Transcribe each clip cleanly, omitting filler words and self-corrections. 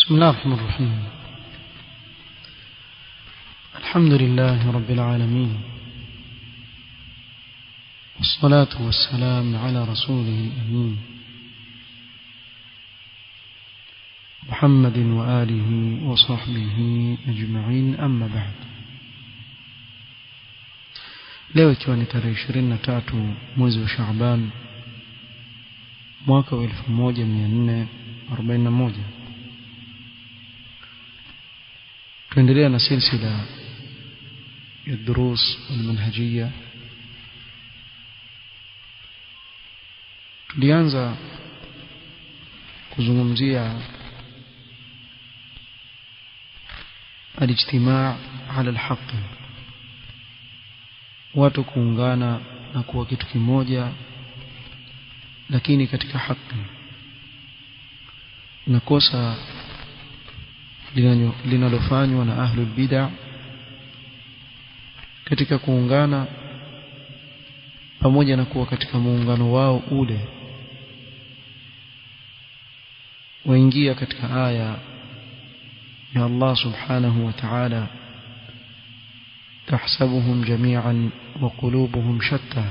بسم الله الرحمن الرحيم. الحمد لله رب العالمين، والصلاة والسلام على رسوله الأمين محمد وآله وصحبه أجمعين، أما بعد. leo ikiwa ni tarehe 23 mwezi wa Shaaban mwaka wa 1441, tuendelea na silsila ya durus almanhajiyya. Tulianza kuzungumzia الاجتماع على الحق، watu kuungana na kuwa kitu kimoja lakini katika haki, na kosa linalofanywa na ahlul bid'ah katika kuungana pamoja na kuwa katika muungano wao ule waingia katika aya ya Allah subhanahu wa ta'ala, تحسبهم جميعا وقلوبهم شتى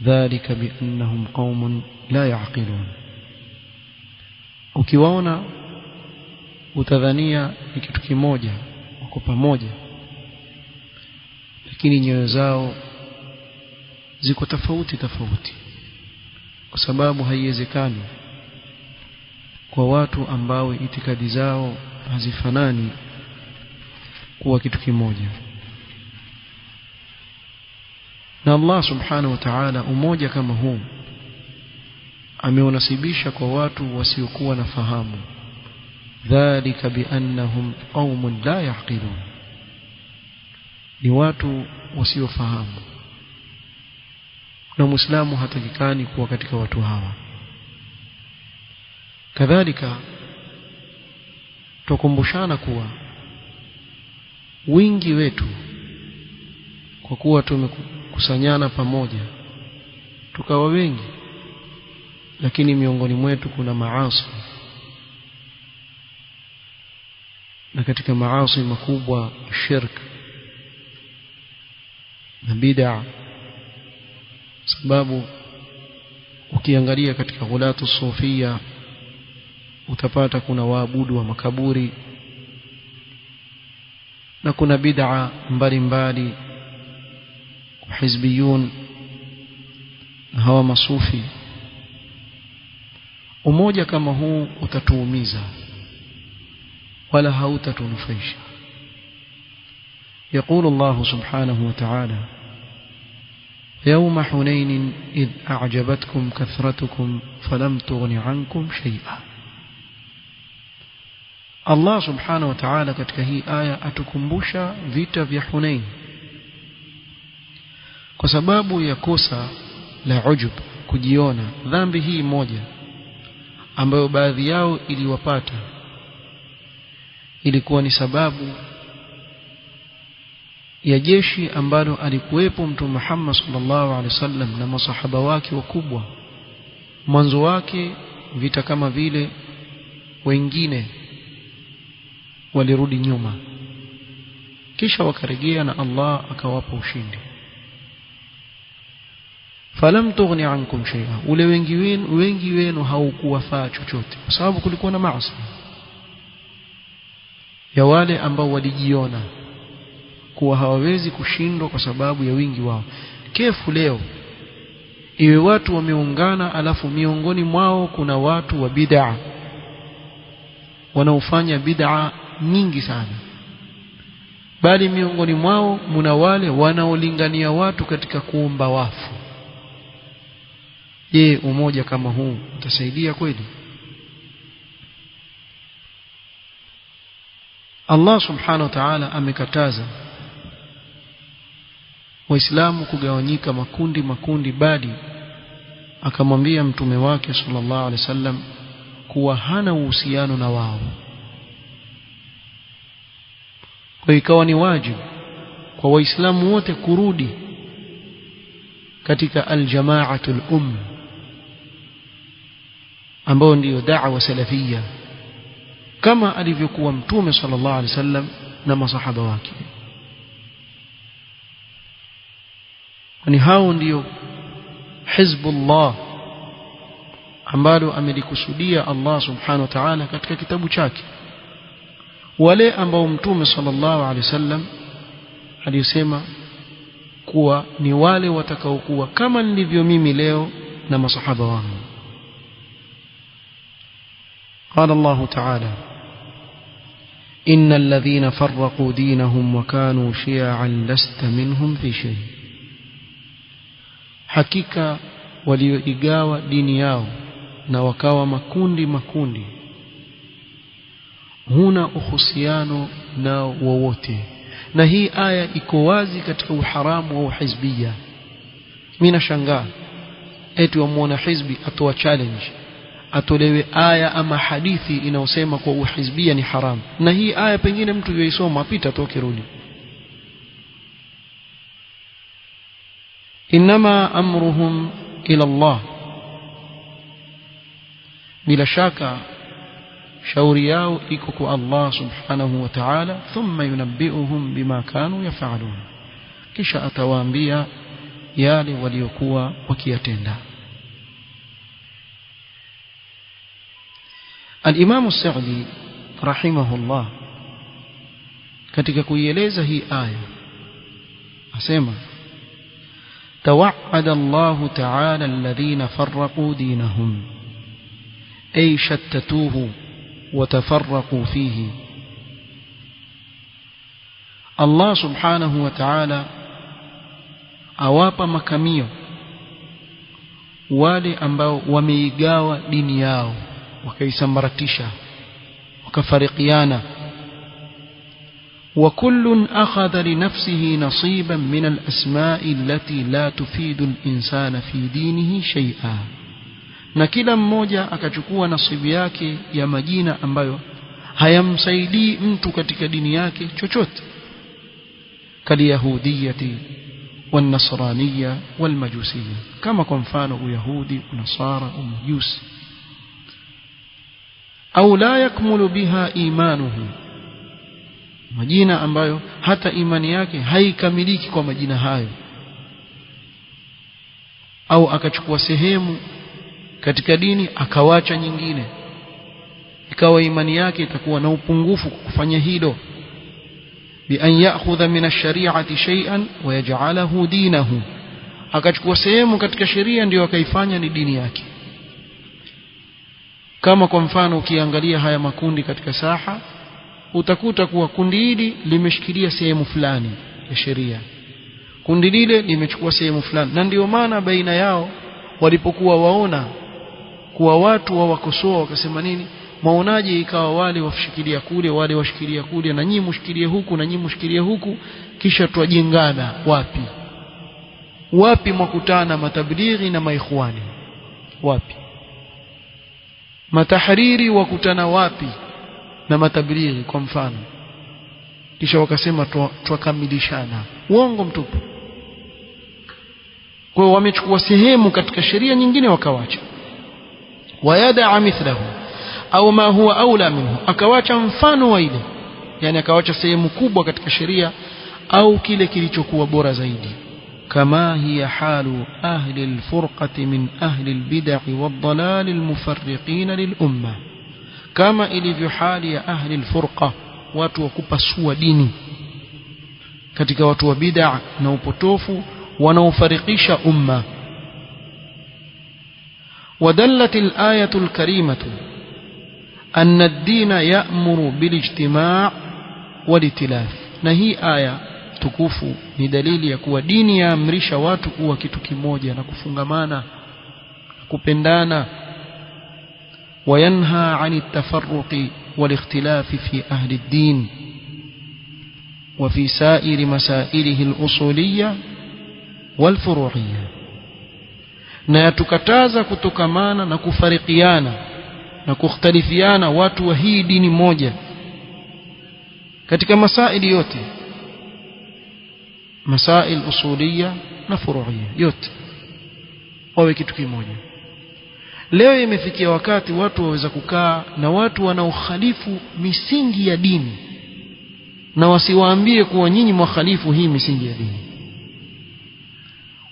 ذلك بأنهم قوم لا يعقلون. ukiwaona utadhania ni kitu kimoja, wako pamoja, lakini nyoyo zao ziko tofauti, kwa sababu haiwezekani kwa watu ambao itikadi zao hazifanani kuwa kitu kimoja. Na Allah subhanahu wa ta'ala umoja kama huu ameunasibisha kwa watu wasiokuwa na fahamu, dhalika biannahum qaumun la yaqilun, ni watu wasiofahamu, na Muislamu hatakikani kuwa katika watu hawa. Kadhalika tukumbushana kuwa wingi wetu, kwa kuwa tumekusanyana pamoja tukawa wengi, lakini miongoni mwetu kuna maasi, na katika maasi makubwa shirk na bid'a. Sababu ukiangalia katika ghulatu sufia utapata kuna waabudu wa makaburi, na kuna bid'a mbalimbali, hizbiyun na hawa masufi. Umoja kama huu utatuumiza wala hautatunufaisha. يقول الله سبحانه وتعالى: يوم حنين إذ أعجبتكم كثرتكم فلم تغن عنكم شيئا. Allah subhanahu wa ta'ala katika hii aya atukumbusha vita vya Hunain, kwa sababu ya kosa la ujub, kujiona. Dhambi hii moja ambayo baadhi yao iliwapata ilikuwa ni sababu ya jeshi ambalo alikuwepo Mtume Muhammad sallallahu alaihi wasallam na masahaba wake wakubwa. Mwanzo wake vita kama vile wengine walirudi nyuma, kisha wakarejea na Allah akawapa ushindi. Falam tughni ankum shay'a, ule wengi wenu haukuwafaa chochote, kwa sababu kulikuwa na maasi ya wale ambao walijiona kuwa hawawezi kushindwa kwa sababu ya wingi wao. Kefu leo iwe watu wameungana, alafu miongoni mwao kuna watu wa bid'a wanaofanya bid'a nyingi sana, bali miongoni mwao muna wale wanaolingania watu katika kuomba wafu. Je, umoja kama huu utasaidia kweli? Allah subhanahu wa ta'ala amekataza Waislamu kugawanyika makundi, bali akamwambia mtume wake sallallahu alaihi wasallam kuwa hana uhusiano na wao. Kwa ikawa ni wajibu kwa Waislamu wote kurudi katika aljamaatul ambao ndio da'wa salafia, kama alivyokuwa mtume sallallahu alaihi wasallam na masahaba wake. Ni hao ndio hizbullah ambalo amelikusudia Allah subhanahu wa ta'ala katika kitabu chake, wale ambao mtume sallallahu alaihi wasallam alisema kuwa ni wale watakaokuwa kama nilivyo mimi leo na masahaba wangu. قال الله تعالى: إن الذين فرقوا دينهم وكانوا شيعا لست منهم في شيء. hakika walioigawa dini yao na wakawa makundi makundi, huna uhusiano nao wowote. Na hii aya iko wazi katika uharamu wa hizbia. Mimi nashangaa eti wamuona hizbi atoa challenge, atolewe aya ama hadithi inayosema kwa uhizbia ni haram, na hii aya pengine mtu yoisoma apita toke rudi. Inma amruhum ila Allah, bila shaka shauri yao iko kwa Allah subhanahu wa ta'ala. Thumma yunabbi'uhum bima kanu yaf'alun, kisha atawaambia yale waliokuwa wakiyatenda. Al-Imam As-Sa'di rahimahullah katika kuieleza hii aya asema: توعد الله تعالى الذين فرقوا دينهم أي شتتوه وتفرقوا فيه. الله سبحانه وتعالى awapa makamio wale ambao wameigawa dini yao, wakaisambaratisha, wakafarikiana. وكل أخذ لنفسه نصيبا من الأسماء التي لا تفيد الإنسان في دينه شيئا, na kila mmoja akachukua nasibu yake ya majina ambayo hayamsaidii mtu katika dini yake chochote. kaliyahudiyati والنصرانية والمجوسية, kama kwa mfano uyahudi, unasara, umajusi. au la yakmulu biha imanuhu, majina ambayo hata imani yake haikamiliki kwa majina hayo. au akachukua sehemu katika dini akawacha nyingine, ikawa imani yake itakuwa na upungufu kufanya hilo. bi an ya'khudha min ash-shari'ati shay'an wa yaj'alahu dinahu, akachukua sehemu katika sheria ndio akaifanya ni dini yake. Kama kwa mfano ukiangalia haya makundi katika saha, utakuta kuwa kundi hili limeshikilia sehemu fulani ya sheria, kundi lile limechukua sehemu fulani. Na ndio maana baina yao walipokuwa waona kuwa watu wawakosoa, wakasema nini, maonaje ikawa wale washikilia kule, wale washikilia kule, na nyinyi mshikilie huku, na nyinyi mshikilie huku, kisha twajengana wapi? Wapi mwakutana matablighi na maikhwani? Wapi? Matahariri wakutana wapi na matablighi kwa mfano? Kisha wakasema twakamilishana. Uongo mtupu. Kwa hiyo wamechukua sehemu katika sheria nyingine wakawacha. wayada'a mithlahu au ma huwa aula minhu, akawacha mfano wa ile, yani akawacha sehemu kubwa katika sheria au kile kilichokuwa bora zaidi. kama hiya halu ahli alfurqati min ahli albid'ah wadhalal almufarriqin lilumma, kama ilivyo hali ya ahli alfurqa, watu wa kupasua dini katika watu wa bid'ah na upotofu wanaofarikisha umma. ودلت الآية الكريمة أن الدين يأمر بالاجتماع والائتلاف, na hii aya tukufu ni dalili ya kuwa dini yaamrisha watu kuwa kitu kimoja na kufungamana, kupendana. وينهى عن التفرق والاختلاف في أهل الدين وفي سائر مسائله الأصولية والفروعية, na yatukataza kutokamana na kufarikiana na kukhtalifiana watu wa hii dini moja katika masaili yote, masail usuliya na furu'iyya yote, wawe kitu kimoja. Leo imefikia wakati watu waweza kukaa na watu wanaokhalifu misingi ya dini na wasiwaambie kuwa nyinyi mwakhalifu hii misingi ya dini,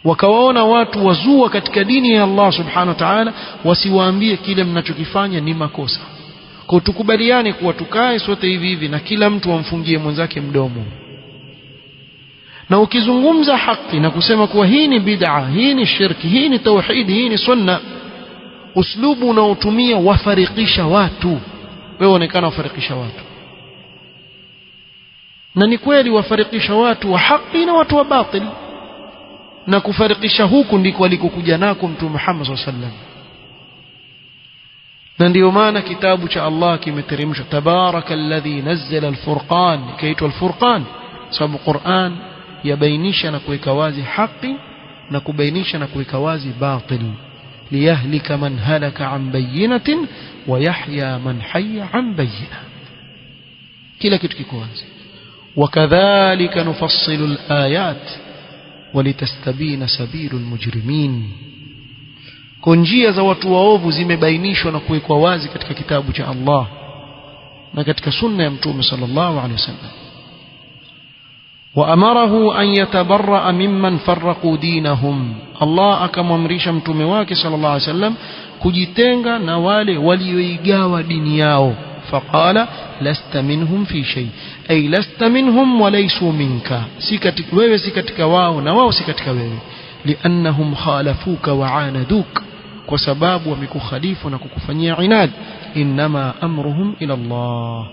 wakawaona watu wazua katika dini ya Allah subhanahu wa ta'ala, wasiwaambie kile mnachokifanya ni makosa. Kwa tukubaliane kuwa tukae sote hivi hivi na kila mtu amfungie mwenzake mdomo, na ukizungumza haki na kusema kuwa hii ni bid'a, hii ni shirki, hii ni tauhid, hii ni sunna, uslubu unaotumia wafarikisha watu, wewe onekana wafarikisha watu. Na ni kweli wafarikisha watu wa haki na watu wa batil, na kufarikisha huku ndiko alikokuja nako Mtume Muhammad sallallahu alaihi wasallam. Na ndio maana kitabu cha Allah kimeteremshwa tabarakalladhi nazzala al-furqan, kaitwa al-furqan sababu Qur'an yabainisha na kuweka wazi haki na kubainisha na kuweka wazi batil, liyahlika man halaka an bayyinatin wa yahya man hayya an bayyina, kila kitu kiko wazi. Wakadhalika nufassilu al-ayat walitastabina sabilul mujrimin, kwa njia za watu waovu zimebainishwa na kuwekwa wazi katika kitabu cha Allah na katika sunna ya Mtume sallallahu alaihi wasallam. وأمره أن يتبرأ ممن فرقوا دينهم, Allah akamwamrisha mtume wake sallallahu alaihi wasallam kujitenga na wale walioigawa dini yao. Faqala lasta minhum fi shay, ay lasta minhum wa laysu minka, si katika wewe, si katika wao na wao si katika wewe. Liannahum khalafuka wa anaduk, kwa sababu wamekukhalifu na kukufanyia inad. Inma amruhum ila Allah,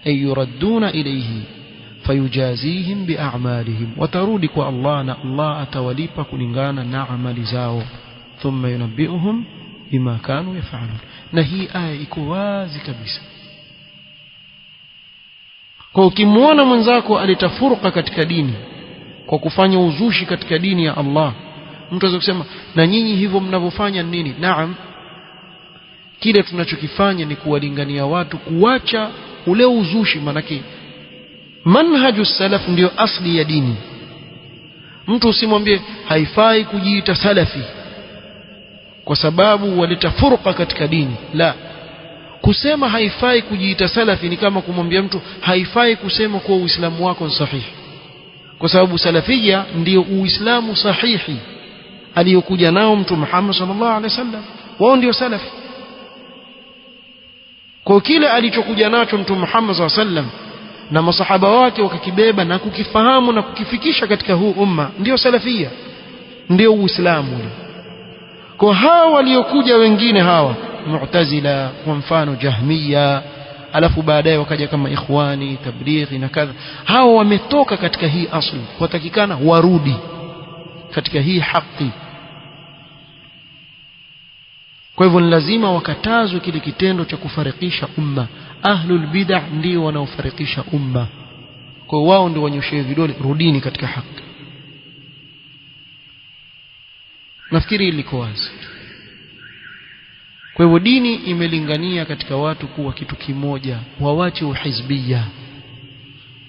ay yuradduna ilayhi fayujazihim bi'a'malihim, watarudi kwa Allah na Allah atawalipa kulingana na amali zao. Thumma yunabbi'uhum bima kanu yaf'alun. Na hii aya iko wazi kabisa. Kwa ukimwona mwenzako alitafuruka katika dini kwa kufanya uzushi katika dini ya Allah, mtu anaweza kusema na nyinyi hivyo mnavyofanya nini? Naam, kile tunachokifanya ni kuwalingania watu kuacha ule uzushi. Manake manhaju salaf ndio asli ya dini. Mtu usimwambie haifai kujiita salafi kwa sababu walitafuruka katika dini. La, kusema haifai kujiita salafi ni kama kumwambia mtu haifai kusema kuwa uislamu wako ni sahihi, kwa sababu salafia ndio uislamu sahihi aliyokuja nao Mtume Muhammad sallallahu alaihi wasallam, wao ndio salaf. Kwa kile alichokuja nacho Mtume Muhammad sallallahu alaihi wasallam na masahaba wake wakakibeba na kukifahamu na kukifikisha katika huu umma, ndio salafia, ndio uislamu. Kwa hao waliokuja wengine hawa Mu'tazila kwa mfano, Jahmiya, alafu baadaye wakaja kama Ikhwani, Tablighi na kadha, hao wametoka katika hii asli, watakikana warudi katika hii haki. Kwa hivyo ni lazima wakatazwe kile kitendo cha kufarikisha umma. Ahlul bid'ah ndio wanaofarikisha umma, kwa wao ndio wanyoshe vidole, rudini katika haki. Nafikiri iliko wazi. Kwa hivyo dini imelingania katika watu kuwa kitu kimoja, wawache uhizbia.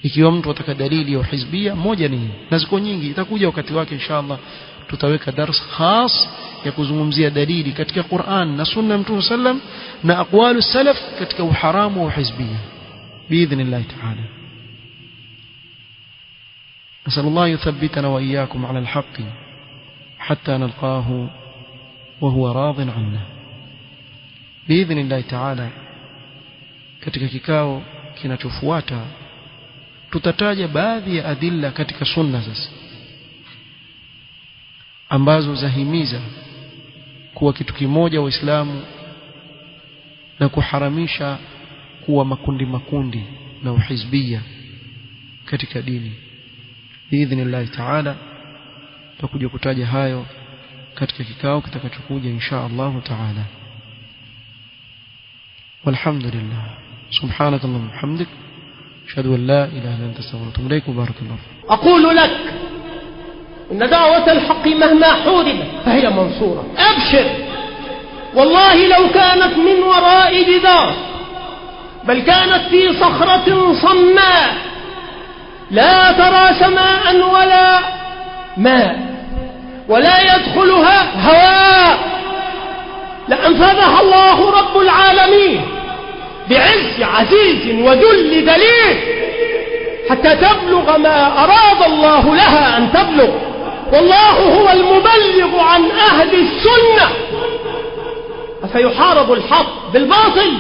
Ikiwa mtu ataka dalili ya uhizbia, moja ni, na ziko nyingi, itakuja wakati wake inshallah, tutaweka dars khas ya kuzungumzia dalili katika Qur'an na sunna Mtume sallam na aqwalu salaf katika uharamu wa uhizbia biidhnillah ta'ala. Nasallallahu yuthabbitana wa iyyakum ala alhaqqi hatta nalqahu wa huwa radin 'anna biidhnillah ta'ala. Katika kikao kinachofuata tutataja baadhi ya adilla katika sunna sasa ambazo zahimiza kuwa kitu kimoja Waislamu na kuharamisha kuwa makundi makundi na uhizbia katika dini. Biidhnillah ta'ala tutakuja kutaja hayo katika kikao kitakachokuja insha Allah ta'ala. Walhamdulillah, subhanakallahumma hamdik, ashhadu an la ilaha illa anta astaghfiruka wa atubu ilaik. Barakallahu. أقول لك إن دعوة الحق مهما حوربت فهي منصورة. أبشر، والله لو كانت من وراء جدار بل كانت في صخرة صماء لا ترى سماء ولا ماء ولا يدخلها هواء لأنفذها الله رب العالمين بعز عزيز وذل دليل حتى تبلغ ما أراد الله لها أن تبلغ. والله هو المبلغ عن أهل السنة. أفيحارب الحق بالباطل